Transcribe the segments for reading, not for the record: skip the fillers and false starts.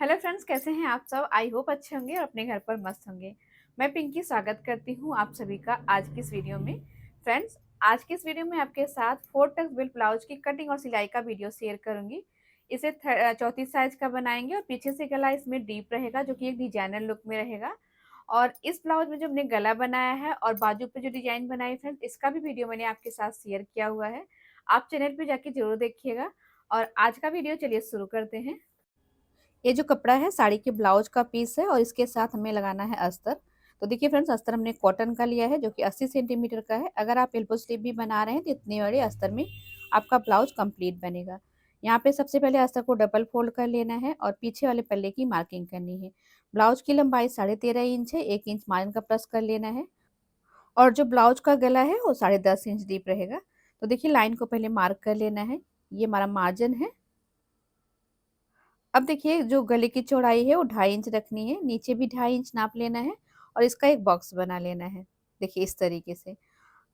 Hello friends, कैसे हैं आप सब। आई होप अच्छे होंगे और अपने घर पर मस्त होंगे। मैं पिंकी स्वागत करती हूं आप सभी का आज की इस वीडियो में। फ्रेंड्स, आज की इस वीडियो में आपके साथ 4 टक्स बिल्ट ब्लाउज की कटिंग और सिलाई का वीडियो शेयर करूंगी। इसे 34 साइज का बनाएंगे और पीछे से गला इसमें डीप रहेगा जो कि एक डिजाइनर लुक में रहेगा। और इस ब्लाउज में जो हमने गला बनाया है और बाजू पे जो डिजाइन बनाई फ्रेंड्स, इसका भी वीडियो मैंने आपके साथ शेयर किया हुआ है। आप चैनल पे जाके जरूर देखिएगा। और आज का वीडियो चलिए शुरू करते हैं। ये जो कपड़ा है साड़ी के ब्लाउज का पीस है और इसके साथ हमें लगाना है अस्तर। तो देखिए फ्रेंड्स, अस्तर हमने कॉटन का लिया है जो कि 80 सेंटीमीटर का है। अगर आप एल्बो स्लीव भी बना रहे हैं तो इतने बड़े अस्तर में आपका ब्लाउज कंप्लीट बनेगा। यहाँ पे सबसे पहले अस्तर को डबल फोल्ड कर लेना है और पीछे वाले पल्ले की मार्किंग करनी है। ब्लाउज की लंबाई 13.5 इंच है, 1 इंच मार्जिन का प्लस कर लेना है। और जो ब्लाउज का गला है वो 10.5 इंच डीप रहेगा। तो देखिए लाइन को पहले मार्क कर लेना है। ये हमारा मार्जिन है। अब देखिए जो गले की चौड़ाई है वो 2.5 इंच रखनी है, नीचे भी 2.5 इंच नाप लेना है और इसका एक बॉक्स बना लेना है। देखिए इस तरीके से।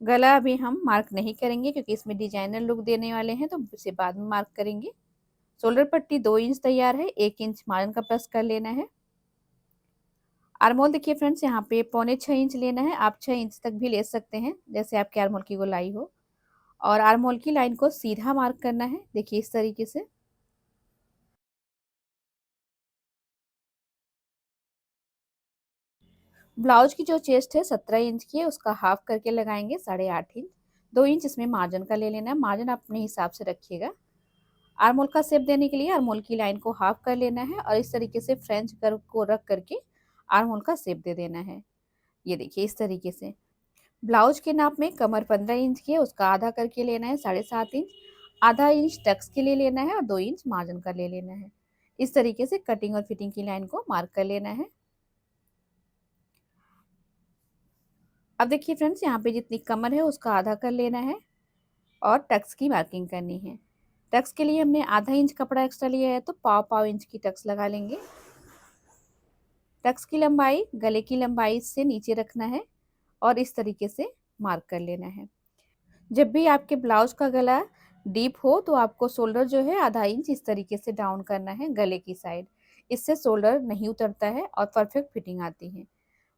गला अभी हम मार्क नहीं करेंगे क्योंकि इसमें डिजाइनर लुक देने वाले हैं, तो इसे बाद में मार्क करेंगे। शोल्डर पट्टी 2 इंच तैयार है, 1 इंच मार्जिन का प्लस कर लेना है। आर्मोल देखिए फ्रेंड्स, यहाँ पे 6.25 इंच लेना है। आप 6 इंच तक भी ले सकते हैं जैसे आपके आर्मोल की गोलाई हो। और आर्मोल की लाइन को सीधा मार्क करना है, देखिए इस तरीके से। ब्लाउज की जो चेस्ट है 17 इंच की है, उसका हाफ करके लगाएंगे 8.5 इंच। 2 इंच इसमें मार्जिन का ले लेना है, मार्जिन आप अपने हिसाब से रखिएगा। आर्मोल का शेप देने के लिए आर्मोल की लाइन को हाफ कर लेना है और इस तरीके से फ्रेंच कर्व को रख करके आर्मोल का शेप दे देना है। ये देखिए इस तरीके से। ब्लाउज के नाप में कमर 15 इंच की है, उसका आधा करके लेना है 7.5 इंच। आधा इंच टक्स के लिए लेना है और 2 इंच मार्जिन का ले लेना है। इस तरीके से कटिंग और फिटिंग की लाइन को मार्क कर लेना है। अब देखिए फ्रेंड्स, यहाँ पे जितनी कमर है उसका आधा कर लेना है और टक्स की मार्किंग करनी है। टक्स के लिए हमने आधा इंच कपड़ा एक्स्ट्रा लिया है तो पाव पाव इंच की टक्स लगा लेंगे। टक्स की लंबाई गले की लंबाई से नीचे रखना है और इस तरीके से मार्क कर लेना है। जब भी आपके ब्लाउज का गला डीप हो तो आपको शोल्डर जो है आधा इंच इस तरीके से डाउन करना है गले की साइड। इससे शोल्डर नहीं उतरता है और परफेक्ट फिटिंग आती है।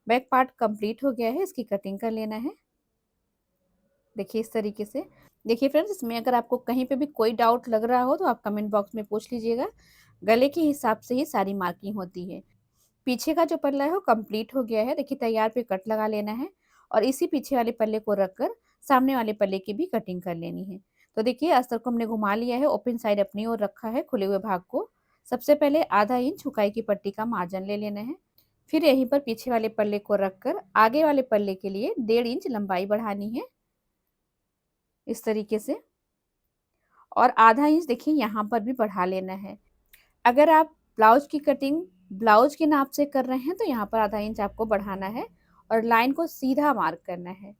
बैक पार्ट कंप्लीट हो गया है, इसकी कटिंग कर लेना है। देखिए इस तरीके से। देखिए फ्रेंड्स, इसमें अगर आपको कहीं पे भी कोई डाउट लग रहा हो तो आप कमेंट बॉक्स में पूछ लीजिएगा। गले के हिसाब से ही सारी मार्किंग होती है। पीछे का जो पल्ला है वो कंप्लीट हो गया है। देखिए तैयार पे कट लगा लेना है और इसी पीछे वाले पल्ले को रखकर सामने वाले पल्ले की भी कटिंग कर लेनी है। तो देखिए अस्तर को हमने घुमा लिया है, ओपन साइड अपनी ओर रखा है खुले हुए भाग को। सबसे पहले आधा इंच हुकाई की पट्टी का मार्जिन ले लेना है। फिर यहीं पर पीछे वाले पल्ले को रखकर आगे वाले पल्ले के लिए 1.5 इंच लंबाई बढ़ानी है इस तरीके से। और आधा इंच देखिए यहाँ पर भी बढ़ा लेना है। अगर आप ब्लाउज की कटिंग ब्लाउज के नाप से कर रहे हैं तो यहाँ पर आधा इंच आपको बढ़ाना है और लाइन को सीधा मार्क करना है।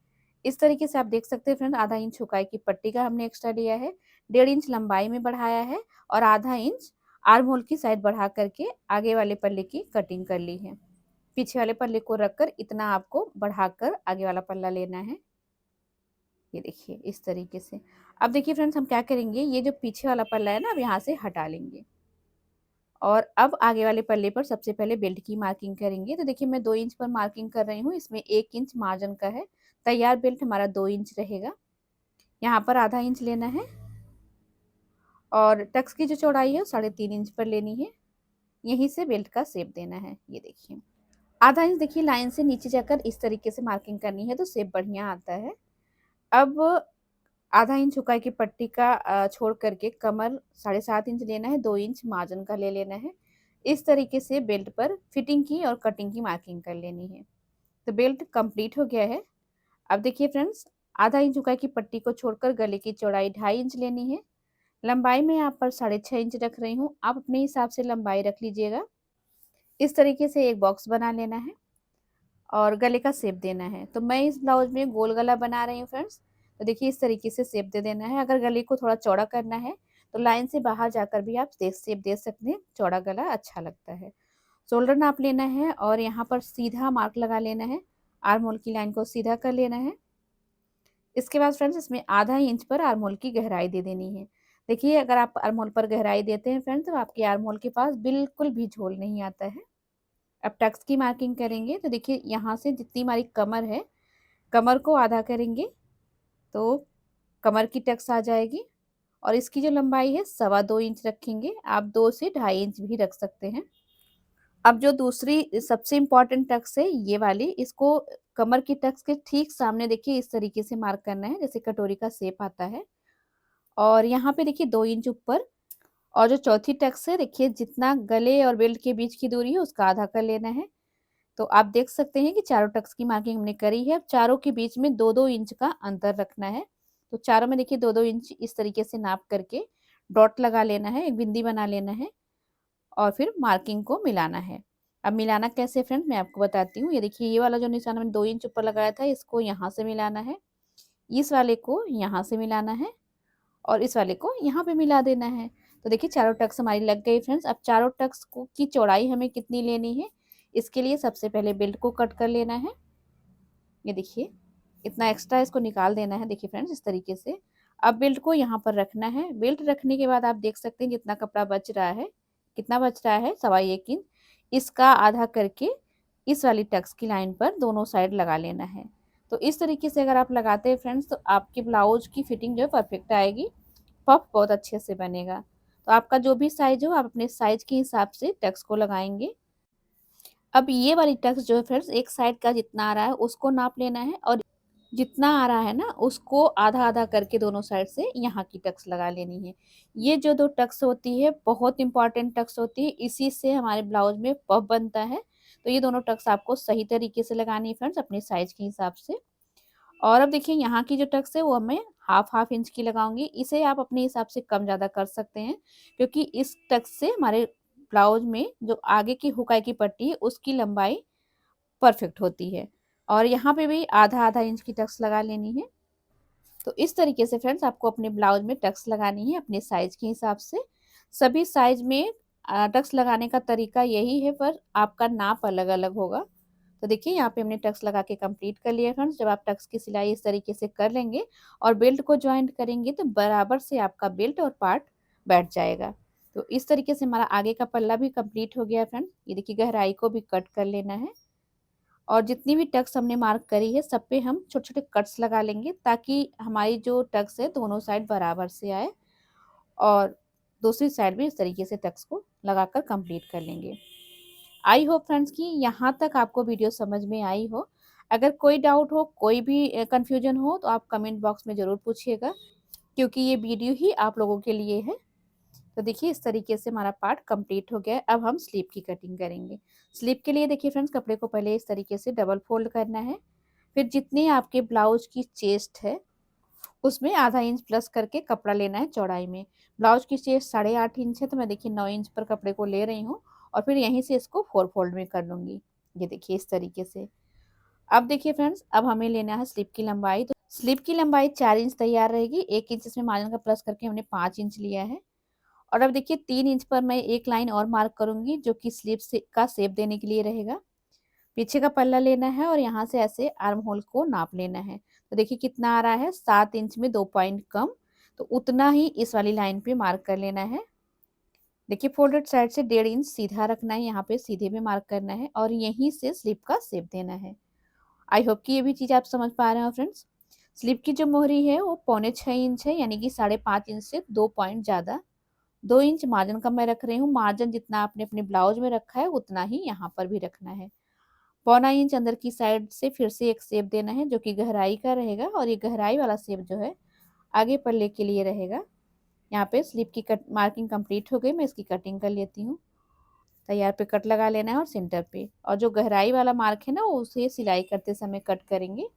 इस तरीके से आप देख सकते हैं फ्रेंड, आधा इंच हुकाई की पट्टी का हमने एक्स्ट्रा लिया है, 1.5 इंच लंबाई में बढ़ाया है और आधा इंच आर्म होल की साइड बढ़ा करके आगे वाले पल्ले की कटिंग कर ली है। पीछे वाले पल्ले को रखकर इतना आपको बढ़ाकर आगे वाला पल्ला लेना है। ये देखिए इस तरीके से। अब देखिए फ्रेंड्स, हम क्या करेंगे, ये जो पीछे वाला पल्ला है ना, अब यहाँ से हटा लेंगे और अब आगे वाले पल्ले पर सबसे पहले बेल्ट की मार्किंग करेंगे। तो देखिए मैं 2 इंच पर मार्किंग कर रही हूँ, इसमें 1 इंच मार्जिन का है। तैयार बेल्ट हमारा 2 इंच रहेगा। यहाँ पर आधा इंच लेना है और टक्स की जो चौड़ाई है वो 3.5 इंच पर लेनी है। यहीं से बेल्ट का शेप देना है। ये देखिए आधा इंच देखिए लाइन से नीचे जाकर इस तरीके से मार्किंग करनी है तो शेप बढ़िया आता है। अब आधा इंच हुकाई की पट्टी का छोड़ करके कमर 7.5 इंच लेना है, 2 इंच मार्जिन का ले लेना है। इस तरीके से बेल्ट पर फिटिंग की और कटिंग की मार्किंग कर लेनी है। तो बेल्ट कंप्लीट हो गया है। अब देखिए फ्रेंड्स, आधा इंच हुकाई की पट्टी को छोड़कर गले की चौड़ाई 2.5 इंच लेनी है। लंबाई में यहाँ पर 6.5 इंच रख रही हूँ, आप अपने हिसाब से लंबाई रख लीजिएगा। इस तरीके से एक बॉक्स बना लेना है और गले का शेप देना है। तो मैं इस ब्लाउज में गोल गला बना रही हूँ फ्रेंड्स। तो देखिए इस तरीके से शेप दे देना है। अगर गले को थोड़ा चौड़ा करना है तो लाइन से बाहर जाकर भी आप शेप दे सकते हैं, चौड़ा गला अच्छा लगता है। शोल्डर नाप लेना है और यहाँ पर सीधा मार्क लगा लेना है। आर्म होल की लाइन को सीधा कर लेना है। इसके बाद फ्रेंड्स, इसमें आधा इंच पर आर्म होल की गहराई दे देनी है। देखिए अगर आप आर्म होल पर गहराई देते हैं फ्रेंड्स तो आपके आर्म होल के पास बिल्कुल भी झोल नहीं आता है। अब टक्स की मार्किंग करेंगे तो देखिए यहाँ से जितनी हमारी कमर है, कमर को आधा करेंगे तो कमर की टक्स आ जाएगी। और इसकी जो लंबाई है 2.25 इंच रखेंगे, आप 2 से 2.5 इंच भी रख सकते हैं। अब जो दूसरी सबसे इम्पोर्टेंट टक्स है ये वाली, इसको कमर की टक्स के ठीक सामने देखिए इस तरीके से मार्क करना है जैसे कटोरी का शेप आता है। और यहाँ पे देखिए 2 इंच ऊपर। और जो चौथी टक्स है देखिए जितना गले और बेल्ट के बीच की दूरी है उसका आधा कर लेना है। तो आप देख सकते हैं कि चारों टक्स की मार्किंग हमने करी है। अब चारों के बीच में 2-2 इंच का अंतर रखना है। तो चारों में देखिए 2-2 इंच इस तरीके से नाप करके डॉट लगा लेना है, एक बिंदी बना लेना है और फिर मार्किंग को मिलाना है। अब मिलाना कैसे फ्रेंड मैं आपको बताती हूँ। ये देखिए ये वाला जो निशान हमने 2 इंच ऊपर लगाया था इसको यहाँ से मिलाना है, इस वाले को यहाँ से मिलाना है और इस वाले को यहाँ पे मिला देना है। तो देखिए चारों टक्स हमारी लग गई फ्रेंड्स। अब चारों टक्स को की चौड़ाई हमें कितनी लेनी है, इसके लिए सबसे पहले बेल्ट को कट कर लेना है। ये देखिए इतना एक्स्ट्रा इसको निकाल देना है देखिए फ्रेंड्स इस तरीके से। अब बेल्ट को यहाँ पर रखना है। बेल्ट रखने के बाद आप देख सकते हैं जितना कपड़ा बच रहा है, कितना बच रहा है 1.25 इंच, इसका आधा करके इस वाली टक्स की लाइन पर दोनों साइड लगा लेना है। तो इस तरीके से अगर आप लगाते हैं फ्रेंड्स तो आपकी ब्लाउज की फिटिंग जो है परफेक्ट आएगी, पफ बहुत अच्छे से बनेगा। तो आपका जो भी साइज हो आप अपने साइज के हिसाब से टक्स को लगाएंगे। अब ये वाली टक्स जो है फ्रेंड्स एक साइड का जितना आ रहा है उसको नाप लेना है और जितना आ रहा है ना उसको आधा आधा करके दोनों साइड से यहाँ की टक्स लगा लेनी है। ये जो दो टक्स होती है बहुत इंपॉर्टेंट टक्स होती है, इसी से हमारे ब्लाउज में पफ बनता है। तो ये दोनों टक्स आपको सही तरीके से लगानी है फ्रेंड्स अपने साइज के हिसाब से। और अब देखिए यहाँ की जो टक्स है वो मैं हाफ हाफ इंच की लगाऊंगी, इसे आप अपने हिसाब से कम ज़्यादा कर सकते हैं क्योंकि इस टक्स से हमारे ब्लाउज में जो आगे की हुकाई की पट्टी है उसकी लंबाई परफेक्ट होती है। और यहाँ पे भी आधा आधा इंच की टक्स लगा लेनी है। तो इस तरीके से फ्रेंड्स आपको अपने ब्लाउज में टक्स लगानी है अपने साइज के हिसाब से। सभी साइज में टक्स लगाने का तरीका यही है पर आपका नाप अलग अलग होगा। तो देखिए यहाँ पे हमने टक्स लगा के कंप्लीट कर लिया फ्रेंड्स। जब आप टक्स की सिलाई इस तरीके से कर लेंगे और बेल्ट को ज्वाइंट करेंगे तो बराबर से आपका बेल्ट और पार्ट बैठ जाएगा। तो इस तरीके से हमारा आगे का पल्ला भी कंप्लीट हो गया फ्रेंड्स। ये देखिए गहराई को भी कट कर लेना है और जितनी भी टक्स हमने मार्क करी है सब पे हम छोटे छोटे कट्स लगा लेंगे ताकि हमारी जो टक्स है दोनों साइड बराबर से आए। और दूसरी साइड भी इस तरीके से टक्स को लगाकर कंप्लीट कर लेंगे। आई होप फ्रेंड्स कि यहाँ तक आपको वीडियो समझ में आई हो। अगर कोई डाउट हो, कोई भी कंफ्यूजन हो तो आप कमेंट बॉक्स में ज़रूर पूछिएगा क्योंकि ये वीडियो ही आप लोगों के लिए है। तो देखिए इस तरीके से हमारा पार्ट कंप्लीट हो गया है। अब हम स्लीव की कटिंग करेंगे। स्लीव के लिए देखिए फ्रेंड्स कपड़े को पहले इस तरीके से डबल फोल्ड करना है। फिर जितनी आपके ब्लाउज की चेस्ट है उसमें आधा इंच प्लस करके कपड़ा लेना है चौड़ाई में। ब्लाउज की चेस्ट 8.5 इंच है तो मैं देखिए 9 इंच पर कपड़े को ले रही हूँ और फिर यहीं से इसको 4 फोल्ड में कर लूंगी। ये देखिए इस तरीके से। अब देखिए फ्रेंड्स अब हमें लेना है स्लीव की लंबाई। तो स्लीव की लंबाई 4 इंच तैयार रहेगी। 1 इंच इसमें मार्जिन का प्लस करके हमने 5 इंच लिया है। और अब देखिए 3 इंच पर मैं एक लाइन और मार्क करूंगी जो कि स्लीव से का शेप देने के लिए रहेगा। पीछे का पल्ला लेना है और यहाँ से ऐसे आर्म होल को नाप लेना है। तो देखिए कितना आ रहा है 7 इंच में 2 पॉइंट कम। तो उतना ही इस वाली लाइन पे मार्क कर लेना है। देखिए फोल्डेड साइड से 1.5 इंच सीधा रखना है, यहाँ पे सीधे में मार्क करना है और यहीं से स्लीव का शेप देना है। आई होप कि ये भी चीज़ आप समझ पा रहे हो फ्रेंड्स। स्लीव की जो मोहरी है वो 5.25 इंच है यानी कि 5.5 इंच से 2 पॉइंट ज़्यादा। 2 इंच मार्जिन का मैं रख रही हूँ। मार्जिन जितना आपने अपने ब्लाउज में रखा है उतना ही यहाँ पर भी रखना है। 1.25 इंच अंदर की साइड से फिर से एक शेप देना है जो कि गहराई का रहेगा और ये गहराई वाला शेप जो है आगे पल्ले के लिए रहेगा। यहाँ पे स्लीव की कट मार्किंग कंप्लीट हो गई। मैं इसकी कटिंग कर लेती हूँ। तैयार पे कट लगा लेना है और सेंटर पे, और जो गहराई वाला मार्क है ना उसे सिलाई करते समय कट करेंगे।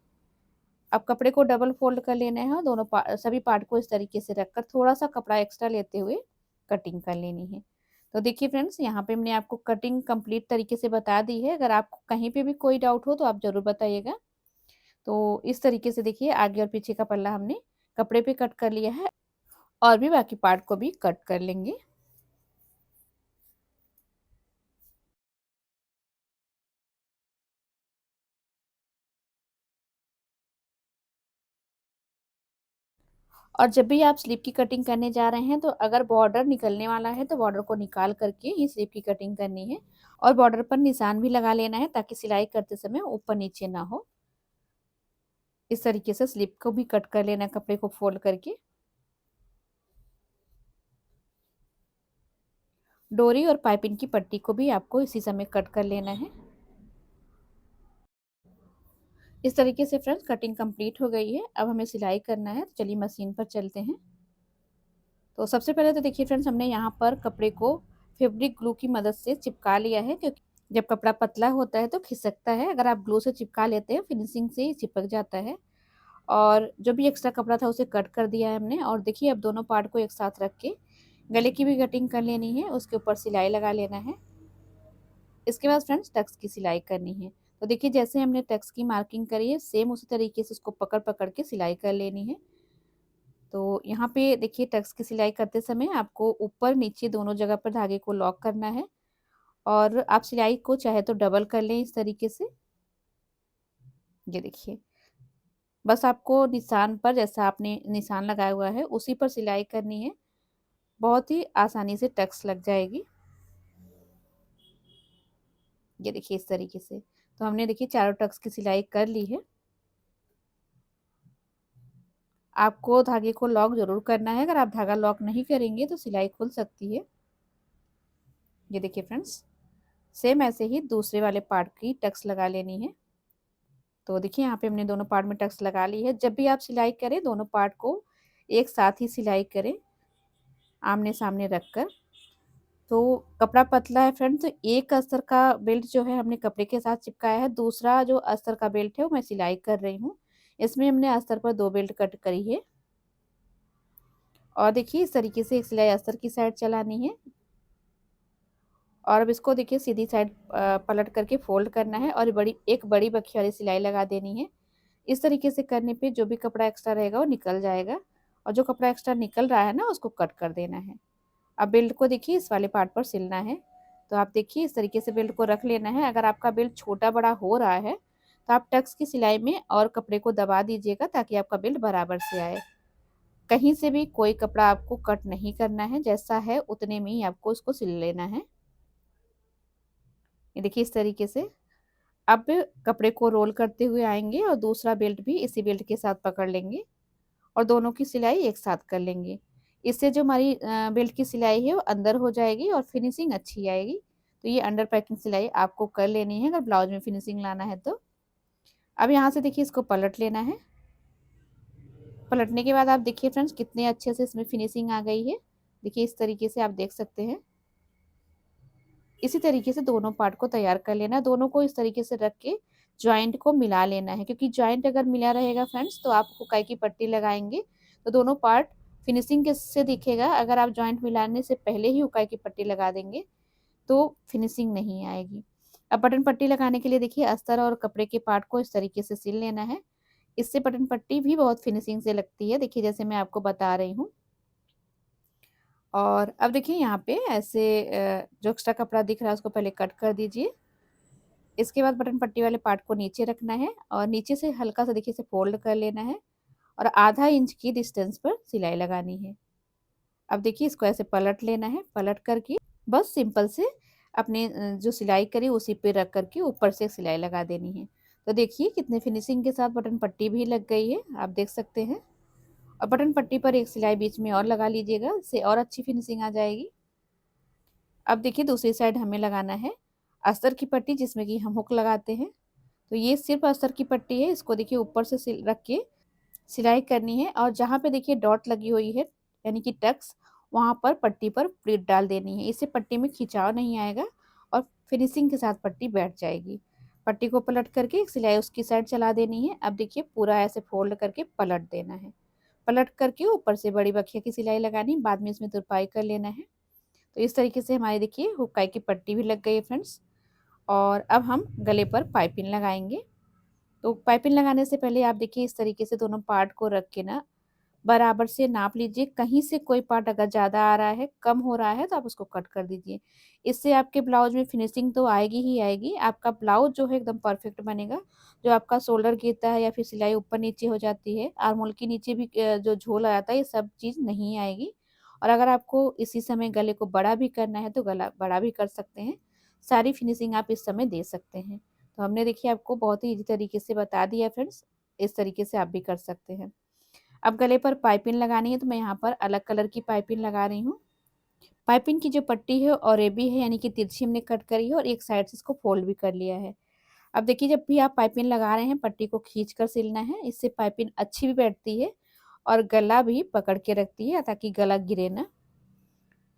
अब कपड़े को डबल फोल्ड कर लेना है और सभी पार्ट को इस तरीके से रखकर थोड़ा सा कपड़ा एक्स्ट्रा लेते हुए कटिंग कर लेनी है। तो देखिए फ्रेंड्स यहाँ पे मैंने आपको कटिंग कंप्लीट तरीके से बता दी है। अगर आपको कहीं पे भी कोई डाउट हो तो आप ज़रूर बताइएगा। तो इस तरीके से देखिए आगे और पीछे का पल्ला हमने कपड़े पे कट कर लिया है और भी बाकी पार्ट को भी कट कर लेंगे। और जब भी आप स्लीव की कटिंग करने जा रहे हैं तो अगर बॉर्डर निकलने वाला है तो बॉर्डर को निकाल करके ही स्लीव की कटिंग करनी है। और बॉर्डर पर निशान भी लगा लेना है ताकि सिलाई करते समय ऊपर नीचे ना हो। इस तरीके से स्लीव को भी कट कर लेना है कपड़े को फोल्ड करके। डोरी और पाइपिंग की पट्टी को भी आपको इसी समय कट कर लेना है। इस तरीके से फ्रेंड्स कटिंग कंप्लीट हो गई है। अब हमें सिलाई करना है, तो चलिए मशीन पर चलते हैं। तो सबसे पहले तो देखिए फ्रेंड्स, हमने यहाँ पर कपड़े को फैब्रिक ग्लू की मदद से चिपका लिया है, क्योंकि जब कपड़ा पतला होता है तो खिसकता है। अगर आप ग्लू से चिपका लेते हैं फिनिशिंग से ही चिपक जाता है। और जो भी एक्स्ट्रा कपड़ा था उसे कट कर दिया है हमने। और देखिए अब दोनों पार्ट को एक साथ रख के गले की भी कटिंग कर लेनी है, उसके ऊपर सिलाई लगा लेना है। इसके बाद फ्रेंड्स टक्स की सिलाई करनी है। तो देखिए जैसे हमने टक्स की मार्किंग करी है सेम उसी तरीके से उसको पकड़ पकड़ के सिलाई कर लेनी है। तो यहाँ पे देखिए टक्स की सिलाई करते समय आपको ऊपर नीचे दोनों जगह पर धागे को लॉक करना है। और आप सिलाई को चाहे तो डबल कर लें इस तरीके से। ये देखिए, बस आपको निशान पर, जैसा आपने निशान लगाया हुआ है उसी पर सिलाई करनी है। बहुत ही आसानी से टक्स लग जाएगी। ये देखिए इस तरीके से। तो हमने देखिए चारों टक्स की सिलाई कर ली है। आपको धागे को लॉक जरूर करना है, अगर आप धागा लॉक नहीं करेंगे तो सिलाई खुल सकती है। ये देखिए फ्रेंड्स, सेम ऐसे ही दूसरे वाले पार्ट की टक्स लगा लेनी है। तो देखिए यहाँ पे हमने दोनों पार्ट में टक्स लगा ली है। जब भी आप सिलाई करें दोनों पार्ट को एक साथ ही सिलाई करें, आमने सामने रखकर। तो कपड़ा पतला है फ्रेंड्स, तो एक अस्तर का बेल्ट जो है हमने कपड़े के साथ चिपकाया है, दूसरा जो अस्तर का बेल्ट है वो मैं सिलाई कर रही हूँ। इसमें हमने अस्तर पर 2 बेल्ट कट करी है। और देखिए इस तरीके से एक सिलाई अस्तर की साइड चलानी है। और अब इसको देखिए सीधी साइड पलट करके फोल्ड करना है और एक बड़ी बखी वाली सिलाई लगा देनी है। इस तरीके से करने पे जो भी कपड़ा एक्स्ट्रा रहेगा वो निकल जाएगा। और जो कपड़ा एक्स्ट्रा निकल रहा है ना उसको कट कर देना है। अब बेल्ट को देखिए इस वाले पार्ट पर सिलना है। तो आप देखिए इस तरीके से बेल्ट को रख लेना है। अगर आपका बेल्ट छोटा बड़ा हो रहा है तो आप टक्स की सिलाई में और कपड़े को दबा दीजिएगा ताकि आपका बेल्ट बराबर से आए। कहीं से भी कोई कपड़ा आपको कट नहीं करना है, जैसा है उतने में ही आपको उसको सिल लेना है। ये देखिए इस तरीके से। अब कपड़े को रोल करते हुए आएंगे और दूसरा बेल्ट भी इसी बेल्ट के साथ पकड़ लेंगे और दोनों की सिलाई एक साथ कर लेंगे। इससे जो हमारी बेल्ट की सिलाई है वो अंदर हो जाएगी और फिनिशिंग अच्छी आएगी। तो ये अंडर पैकिंग सिलाई आपको कर लेनी है अगर ब्लाउज में फिनिशिंग लाना है तो। अब यहाँ से देखिए इसको पलट लेना है। पलटने के बाद आप देखिए फ्रेंड्स कितने अच्छे से इसमें फिनिशिंग आ गई है। देखिए इस तरीके से आप देख सकते हैं। इसी तरीके से दोनों पार्ट को तैयार कर लेना है। दोनों को इस तरीके से रख के जॉइंट को मिला लेना है, क्योंकि जॉइंट अगर मिला रहेगा फ्रेंड्स तो आप हुकाई की पट्टी लगाएंगे तो दोनों पार्ट फिनिशिंग कैसे दिखेगा। अगर आप जॉइंट मिलाने से पहले ही हुकाई की पट्टी लगा देंगे तो फिनिशिंग नहीं आएगी। अब बटन पट्टी लगाने के लिए देखिए अस्तर और कपड़े के पार्ट को इस तरीके से सिल लेना है। इससे बटन पट्टी भी बहुत फिनिशिंग से लगती है, देखिए जैसे मैं आपको बता रही हूँ। और अब देखिए यहाँ पे ऐसे जो एक्स्ट्रा कपड़ा दिख रहा है उसको पहले कट कर दीजिए। इसके बाद बटन पट्टी वाले पार्ट को नीचे रखना है और नीचे से हल्का सा देखिए इसे फोल्ड कर लेना है और आधा इंच की डिस्टेंस पर सिलाई लगानी है। अब देखिए इसको ऐसे पलट लेना है। पलट करके बस सिंपल से अपने जो सिलाई करी उसी पे रख करके ऊपर से सिलाई लगा देनी है। तो देखिए कितने फिनिशिंग के साथ बटन पट्टी भी लग गई है, आप देख सकते हैं। और बटन पट्टी पर एक सिलाई बीच में और लगा लीजिएगा, इससे और अच्छी फिनिशिंग आ जाएगी। अब देखिए दूसरी साइड हमें लगाना है अस्तर की पट्टी, जिसमें कि हम हुक लगाते हैं। तो ये सिर्फ अस्तर की पट्टी है, इसको देखिए ऊपर से रख के सिलाई करनी है। और जहाँ पे देखिए डॉट लगी हुई है यानी कि टक्स, वहाँ पर पट्टी पर प्लीट डाल देनी है। इससे पट्टी में खिंचाव नहीं आएगा और फिनिशिंग के साथ पट्टी बैठ जाएगी। पट्टी को पलट करके एक सिलाई उसकी साइड चला देनी है। अब देखिए पूरा ऐसे फोल्ड करके पलट देना है। पलट करके ऊपर से बड़ी बखिया की सिलाई लगानी, बाद में इसमें तुरपाई कर लेना है। तो इस तरीके से हमारी देखिए हुक्काई की पट्टी भी लग गई है फ्रेंड्स। और अब हम गले पर पाइपिंग लगाएंगे। तो पाइपिंग लगाने से पहले आप देखिए इस तरीके से दोनों पार्ट को रख के ना बराबर से नाप लीजिए, कहीं से कोई पार्ट अगर ज़्यादा आ रहा है, कम हो रहा है तो आप उसको कट कर दीजिए। इससे आपके ब्लाउज़ में फिनिशिंग तो आएगी ही आएगी, आपका ब्लाउज़ जो है एकदम परफेक्ट बनेगा। जो आपका शोल्डर गिरता है या फिर सिलाई ऊपर-नीचे हो जाती है, आर्महोल के नीचे भी जो झोल आ जाता है, ये सब चीज़ नहीं आएगी। और अगर आपको इसी समय गले को बड़ा भी करना है तो गला बड़ा भी कर सकते हैं। सारी फिनिशिंग आप इस समय दे सकते हैं। तो हमने देखिए आपको बहुत ही ईज़ी तरीके से बता दिया फ्रेंड्स, इस तरीके से आप भी कर सकते हैं। अब गले पर पाइपिंग लगानी है तो मैं यहाँ पर अलग कलर की पाइपिंग लगा रही हूँ। पाइपिंग की जो पट्टी है ऑरेबी है, यानी कि तिरछी हमने कट करी है और एक साइड से इसको फोल्ड भी कर लिया है। अब देखिए जब भी आप पाइपिंग लगा रहे हैं पट्टी को खींच कर सिलना है, इससे पाइपिंग अच्छी भी बैठती है और गला भी पकड़ के रखती है ताकि गला गिरे ना।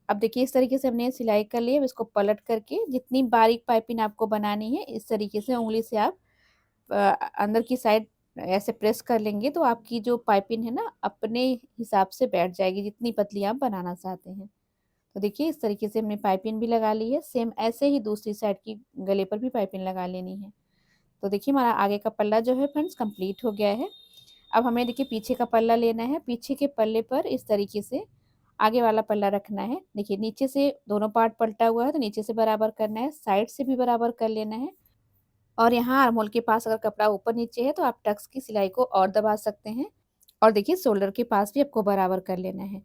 अब देखिए इस तरीके से हमने सिलाई कर ली है। अब इसको पलट करके जितनी बारीक पाइपिंग आपको बनानी है इस तरीके से उंगली से आप अ, अंदर की साइड ऐसे प्रेस कर लेंगे तो आपकी जो पाइपिंग है ना अपने हिसाब से बैठ जाएगी, जितनी पतली आप बनाना चाहते हैं। तो देखिए इस तरीके से हमने पाइपिंग भी लगा ली है। सेम ऐसे ही दूसरी साइड की गले पर भी पाइपिंग लगा लेनी है। तो देखिए हमारा आगे का पल्ला जो है फ्रेंड्स कंप्लीट हो गया है। अब हमें देखिए पीछे का पल्ला लेना है। पीछे के पल्ले पर इस तरीके से आगे वाला पल्ला रखना है। देखिए नीचे से दोनों पार्ट पलटा हुआ है तो नीचे से बराबर करना है, साइड से भी बराबर कर लेना है। और यहाँ आर्महोल के पास अगर कपड़ा ऊपर-नीचे है तो आप टक्स की सिलाई को और दबा सकते हैं। और देखिए शोल्डर के पास भी आपको बराबर कर लेना है।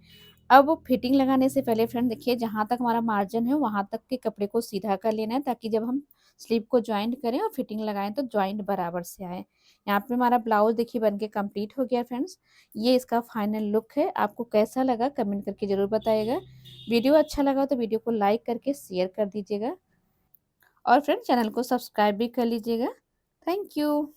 अब फिटिंग लगाने से पहले फ्रेंड देखिए जहाँ तक हमारा मार्जिन है वहाँ तक के कपड़े को सीधा कर लेना है ताकि जब हम स्लीव को जॉइंट करें और फिटिंग लगाएँ तो जॉइंट बराबर से आए। यहाँ पे हमारा ब्लाउज़ देखिए बन के कंप्लीट हो गया फ्रेंड्स। ये इसका फाइनल लुक है। आपको कैसा लगा कमेंट करके ज़रूर बताइएगा। वीडियो अच्छा लगा तो वीडियो को लाइक करके शेयर कर दीजिएगा और फ्रेंड चैनल को सब्सक्राइब भी कर लीजिएगा। Thank you.